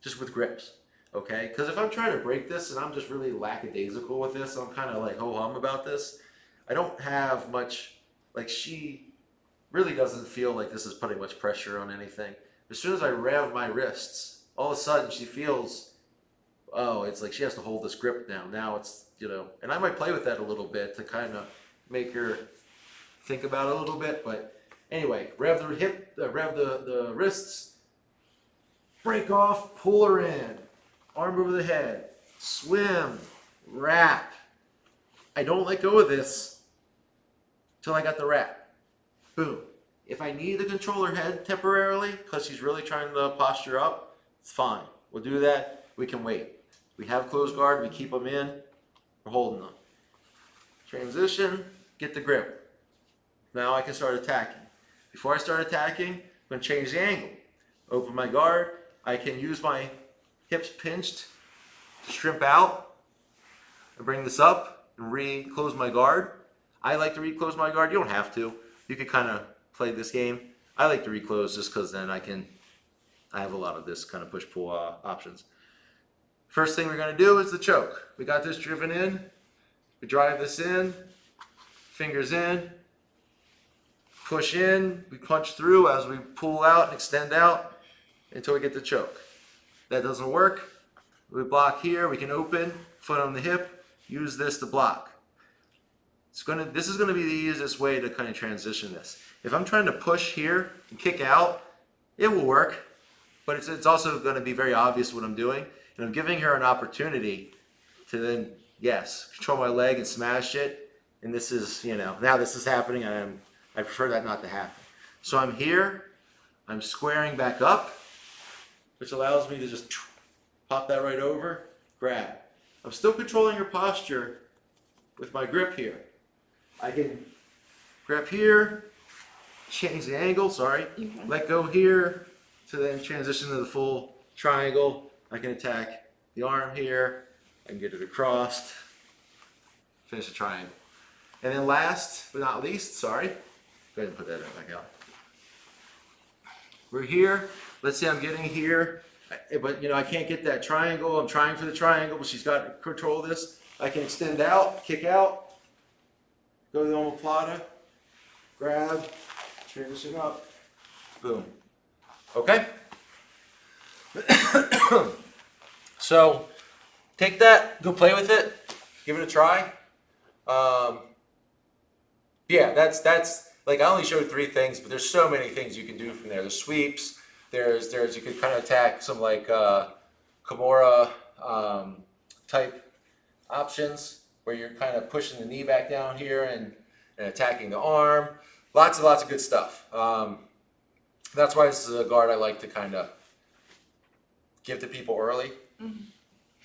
just with grips. Okay, because if I'm trying to break this and I'm just really lackadaisical with this, I'm kind of like ho-hum about this, I don't have much, like, she really doesn't feel like this is putting much pressure on anything. As soon as I rev my wrists, all of a sudden she feels, oh, it's like she has to hold this grip down. Now it's, and I might play with that a little bit to kind of make her think about it a little bit. But anyway, rev the hip, rev the wrists, break off, pull her in, arm over the head, swim, wrap. I don't let go of this till I got the wrap. Boom. If I need to control her head temporarily because she's really trying to posture up, it's fine. We'll do that. We can wait. We have closed guard. We keep them in. We're holding them. Transition. Get the grip. Now I can start attacking. Before I start attacking, I'm going to change the angle. Open my guard. I can use my hips pinched to shrimp out and bring this up and re-close my guard. I like to re-close my guard. You don't have to. You can kind of play this game. I like to re-close just because then I have a lot of this kind of push-pull options. First thing we're going to do is the choke. We got this driven in. We drive this in. Fingers in. Push in. We punch through as we pull out and extend out until we get the choke. That doesn't work. We block here. We can open. Foot on the hip. Use this to block. This is going to be the easiest way to kind of transition this. If I'm trying to push here and kick out, it will work, but it's also going to be very obvious what I'm doing. And I'm giving her an opportunity to then, yes, control my leg and smash it. And this is, now this is happening, and I prefer that not to happen. So I'm here, I'm squaring back up, which allows me to just pop that right over, grab. I'm still controlling her posture with my grip here. I can grab here, change the angle, let go here, to then transition to the full triangle. I can attack the arm here, I can get it across, finish the triangle. And then last but not least, go ahead and put that back out. We're here, let's say I'm getting here, but I can't get that triangle. I'm trying for the triangle, but she's got control of this. I can extend out, kick out, go to the omoplata, grab, transition up, boom. Okay? So, take that, go play with it, give it a try. Yeah, that's like I only showed 3 things, but there's so many things you can do from there. There's sweeps. There's you could kind of attack some like Kimura type options where you're kind of pushing the knee back down here and attacking the arm. Lots and lots of good stuff. That's why this is a guard I like to kind of give to people early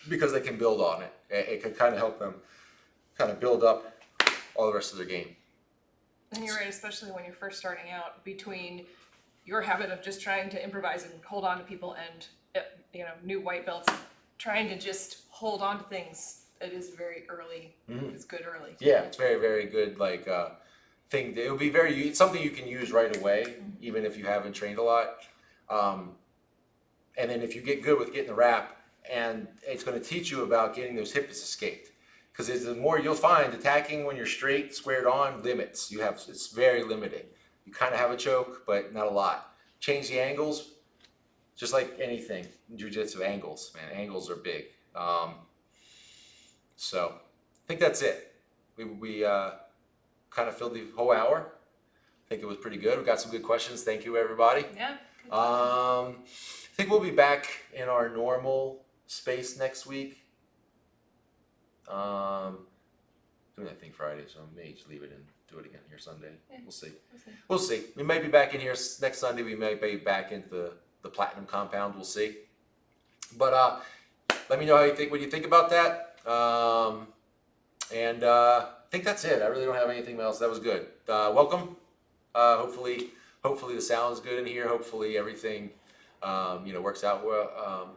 because they can build on it. It can kind of help them kind of build up all the rest of their game. And you're right, especially when you're first starting out, between your habit of just trying to improvise and hold on to people and, new white belts, trying to just hold on to things. It is very early. It's good early. Yeah, it's very, very good, like, thing. It would be it's something you can use right away, even if you haven't trained a lot. And then if you get good with getting the wrap, and it's going to teach you about getting those hips escaped. Because the more you'll find, attacking when you're straight, squared on, limits. It's very limiting. You kind of have a choke, but not a lot. Change the angles, just like anything in jiu-jitsu, angles, man. Angles are big. So I think that's it. We kind of filled the whole hour. I think it was pretty good. We got some good questions. Thank you, everybody. Yeah. I think we'll be back in our normal space next week. Doing that thing Friday, so I may just leave it and do it again here Sunday. Yeah. We'll see. We may be back in here next Sunday. We may be back into the Platinum compound. We'll see. But let me know what you think about that. And I think that's it. I really don't have anything else. That was good. Welcome. Hopefully the sound's good in here. Hopefully everything works out well.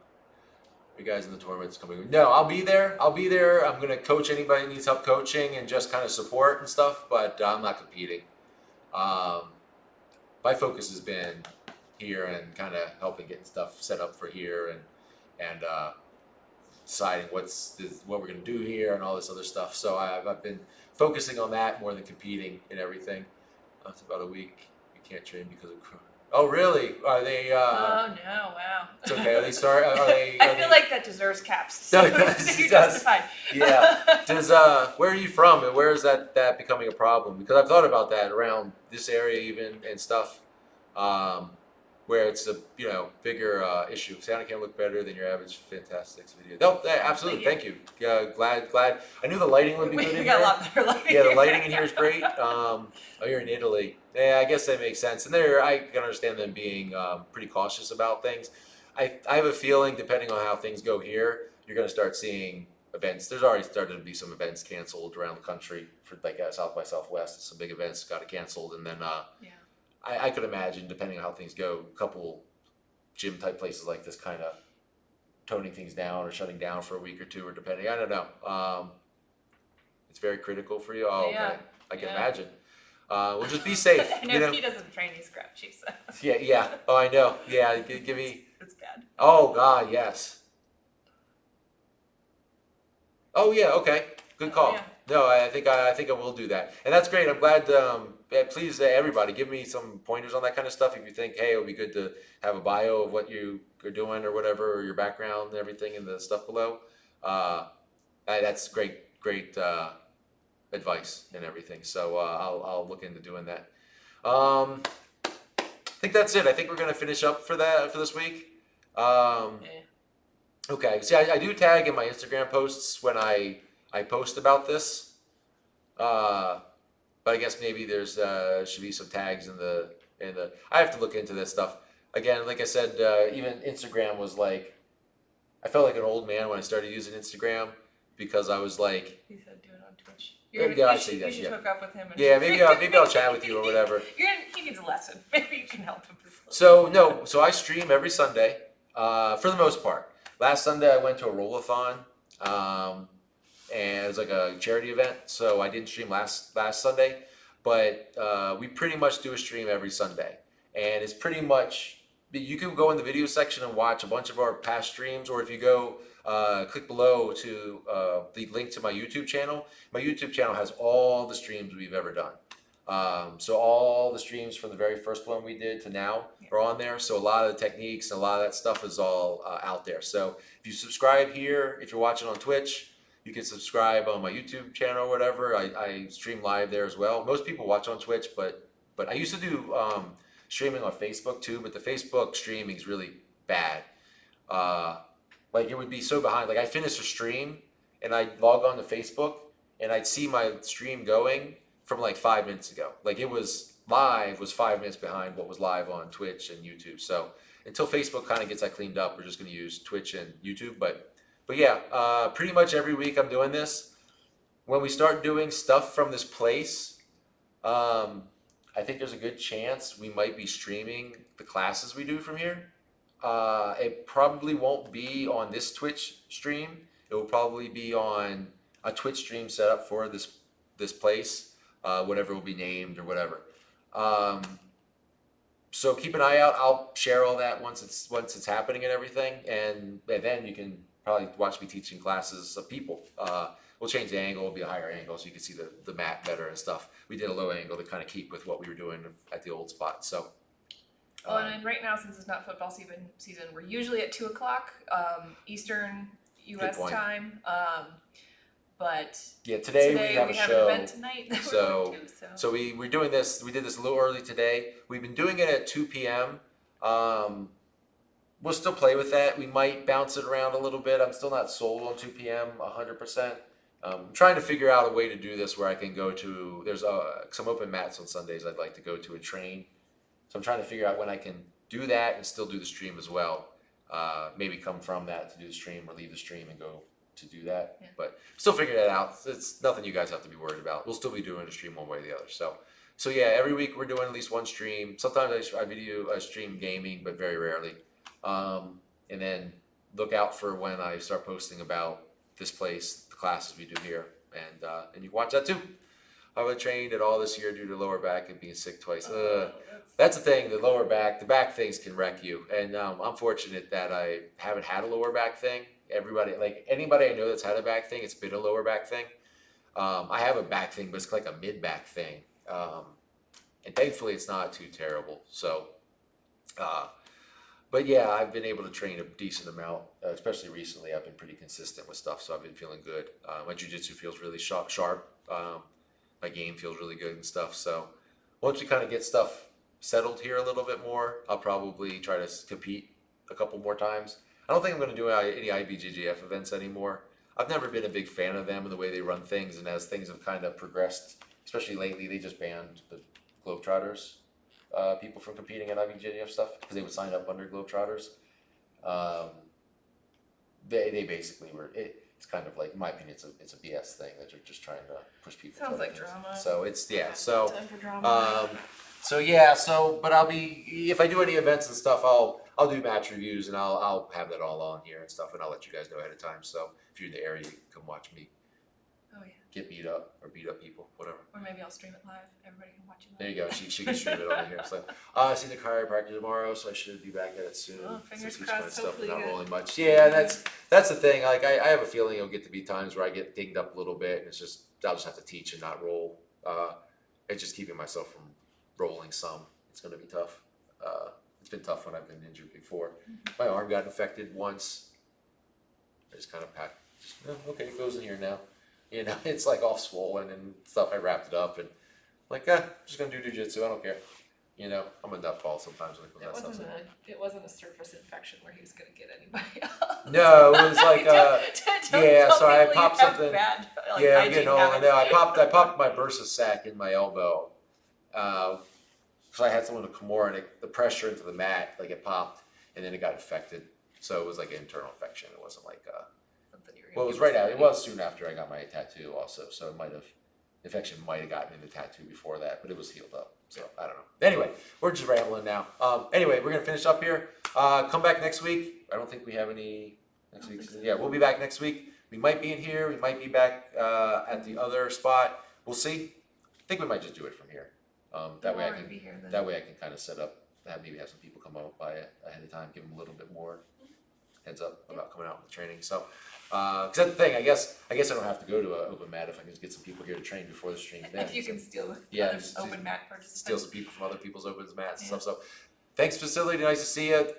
You guys in the tournament's coming. No, I'll be there. I'm gonna coach anybody that needs help coaching and just kind of support and stuff, but I'm not competing. My focus has been here and kind of helping get stuff set up for here and deciding what we're gonna do here and all this other stuff. So I've been focusing on that more than competing and everything. It's about a week. You can't train because of. Oh really? Are they? Oh no! Wow. It's okay. Are they start? I feel like that deserves caps. No, So it does. you're justified. Yeah. Does where are you from, and where is that becoming a problem? Because I've thought about that around this area even and stuff, where it's a bigger issue. Sound can look better than your average Fantastics video. No, absolutely. Thank you. Glad. I knew the lighting would be good in We here. got a lot better lighting. Yeah, the lighting in here is great. You're in Italy. Yeah, I guess that makes sense. And I can understand them being pretty cautious about things. I have a feeling, depending on how things go here, you're going to start seeing events. There's already started to be some events canceled around the country for like South by Southwest. Some big events got canceled, and then I could imagine, depending on how things go, a couple gym type places like this kind of toning things down or shutting down for a week or two, or depending. I don't know. It's very critical for you. Oh, Yeah. okay. I can imagine. Well, just be safe. I know he doesn't train, he's grouchy, so. Yeah. Oh, I know. Yeah, give me. It's bad. Oh God, yes. Oh yeah. Okay. Good call. Yeah. No, I think I will do that, and that's great. I'm glad. Please, everybody, give me some pointers on that kind of stuff. If you think, hey, it would be good to have a bio of what you are doing or whatever, or your background and everything in the stuff below. That's great advice and everything. So I'll look into doing that. I think that's it. I think we're gonna finish up for this week. Okay. See, I do tag in my Instagram posts when I post about this. But I guess maybe there's should be some tags in the. I have to look into this stuff again. Like I said, even Instagram was like, I felt like an old man when I started using Instagram because I was like. He said do it on Twitch. You should hook up with him. And maybe I'll chat with you or whatever. He needs a lesson. Maybe you can help him. So I stream every Sunday, for the most part. Last Sunday I went to a roll-a-thon, and it was like a charity event. So I didn't stream last Sunday, but we pretty much do a stream every Sunday, and it's pretty much you can go in the video section and watch a bunch of our past streams, or if you go click below to the link to my YouTube channel. My YouTube channel has all the streams we've ever done. So all the streams from the very first one we did to now are on there. So a lot of the techniques and a lot of that stuff is all out there. So if you subscribe here, if you're watching on Twitch, you can subscribe on my YouTube channel or whatever. I stream live there as well. Most people watch on Twitch, but I used to do streaming on Facebook too. But the Facebook streaming is really bad. Like it would be so behind. Like I finish a stream and I'd log on to Facebook and I'd see my stream going from like 5 minutes ago. Like it was live was 5 minutes behind what was live on Twitch and YouTube. So until Facebook kind of gets that cleaned up, we're just going to use Twitch and YouTube. But yeah, pretty much every week I'm doing this. When we start doing stuff from this place, I think there's a good chance we might be streaming the classes we do from here. It probably won't be on this Twitch stream. It will probably be on a Twitch stream set up for this place, whatever will be named or whatever. So keep an eye out. I'll share all that once it's happening and everything, and then you can probably watch me teaching classes of people. We'll change the angle. It'll be a higher angle so you can see the mat better and stuff. We did a low angle to kind of keep with what we were doing at the old spot. So. Well, and right now, since it's not football season, we're usually at 2:00 Eastern U.S. time. But yeah, today we have a show. An event tonight. So we're doing this. We did this a little early today. We've been doing it at 2 p.m. We'll still play with that. We might bounce it around a little bit. I'm still not sold on 2 p.m. 100%. I'm trying to figure out a way to do this where I can go to. There's some open mats on Sundays I'd like to go to and train. So I'm trying to figure out when I can do that and still do the stream as well. Maybe come from that to do the stream or leave the stream and go to do that. Yeah. But still figuring that out. It's nothing you guys have to be worried about. We'll still be doing a stream one way or the other. So yeah, every week we're doing at least one stream. Sometimes I stream gaming, but very rarely. And then look out for when I start posting about this place, the classes we do here, and you can watch that too. I haven't trained at all this year due to lower back and being sick twice. That's the thing, the back things can wreck you. And I'm fortunate that I haven't had a lower back thing. Anybody I know that's had a back thing, it's been a lower back thing. I have a back thing, but it's like a mid-back thing. And thankfully it's not too terrible. So, but yeah, I've been able to train a decent amount, especially recently. I've been pretty consistent with stuff, so I've been feeling good. My jiu-jitsu feels really sharp. My game feels really good and stuff. So once we kind of get stuff settled here a little bit more, I'll probably try to compete a couple more times. I don't think I'm going to do any IBJJF events anymore. I've never been a big fan of them and the way they run things. And as things have kind of progressed, especially lately, they just banned the Globetrotters, people from competing at IBJJF stuff because they would sign up under Globetrotters. They basically were. It's kind of like, in my opinion, it's a BS thing that you're just trying to push people. Sounds like drama. So it's So time for drama. But I'll be, if I do any events and stuff, I'll do match reviews and I'll have that all on here and stuff, and I'll let you guys know ahead of time. So if you're in the area, you can come watch me. Oh yeah. Get beat up or beat up people, whatever. Or maybe I'll stream it live. Everybody can watch it live. There you go. She can stream it over here. So I see the chiropractor tomorrow, so I should be back at it soon. Oh, fingers crossed. Hopefully not good. rolling much. Yeah, that's the thing. Like I have a feeling it'll get to be times where I get dinged up a little bit, and it's just I'll just have to teach and not roll. It's just keeping myself from rolling some. It's going to be tough. It's been tough when I've been injured before. My arm got infected once. I just kind of packed. Okay, it goes in here now. You know, it's like all swollen and stuff. I wrapped it up and I'm just gonna do jiu-jitsu. I don't care. You know, I'm a nutball sometimes when it comes to that stuff. It wasn't a surface infection where he was gonna get anybody else. No, it was like so I popped something. Bad, I popped my bursa sac in my elbow. So I had someone to come more and the pressure into the mat, like it popped and then it got infected. So it was like an internal infection. It wasn't like well, it was right out. It was soon after I got my tattoo also, so infection might have gotten in the tattoo before that, but it was healed up. So I don't know. Anyway, we're just rambling now. Anyway, we're gonna finish up here. Come back next week. I don't think we have any next week. Yeah, we'll be back next week. We might be in here. We might be back at the other spot. We'll see. I think we might just do it from here. That way I can kind of set up. Maybe have some people come out by it ahead of time. Give them a little bit more heads up about coming out with the training. So, because that's the thing, I guess I don't have to go to an open mat if I can just get some people here to train before the stream. If you can steal Yeah, other just open mat participants. steal some people from other people's open mats and Yeah. stuff. So, thanks, facility. Nice to see you.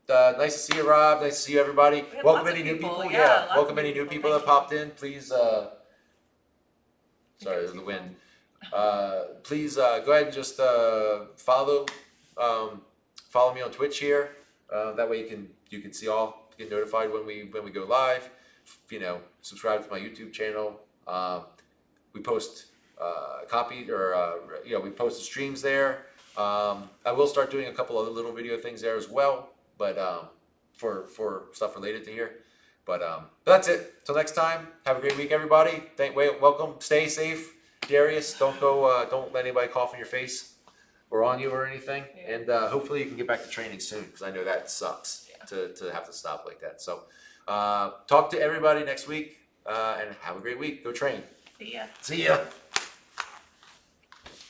Nice to see you, Rob. Nice to see you, everybody. We had Welcome lots of any new people, people. yeah, lots Welcome of any new new people. people that Thank you. popped in. Please. Sorry, was the your wind. Please go ahead and just follow me on Twitch here. That way you can see get notified when we go live. You know, subscribe to my YouTube channel. We post we post the streams there. I will start doing a couple other little video things there as well, but for stuff related to here. But that's it. Till next time, have a great week, everybody. Welcome. Stay safe, Darius. Don't let anybody cough in your face or on you or anything. Yeah. And hopefully you can get back to training soon, because I know that sucks to have to stop like that. So talk to everybody next week and have a great week. Go train. See ya. See ya.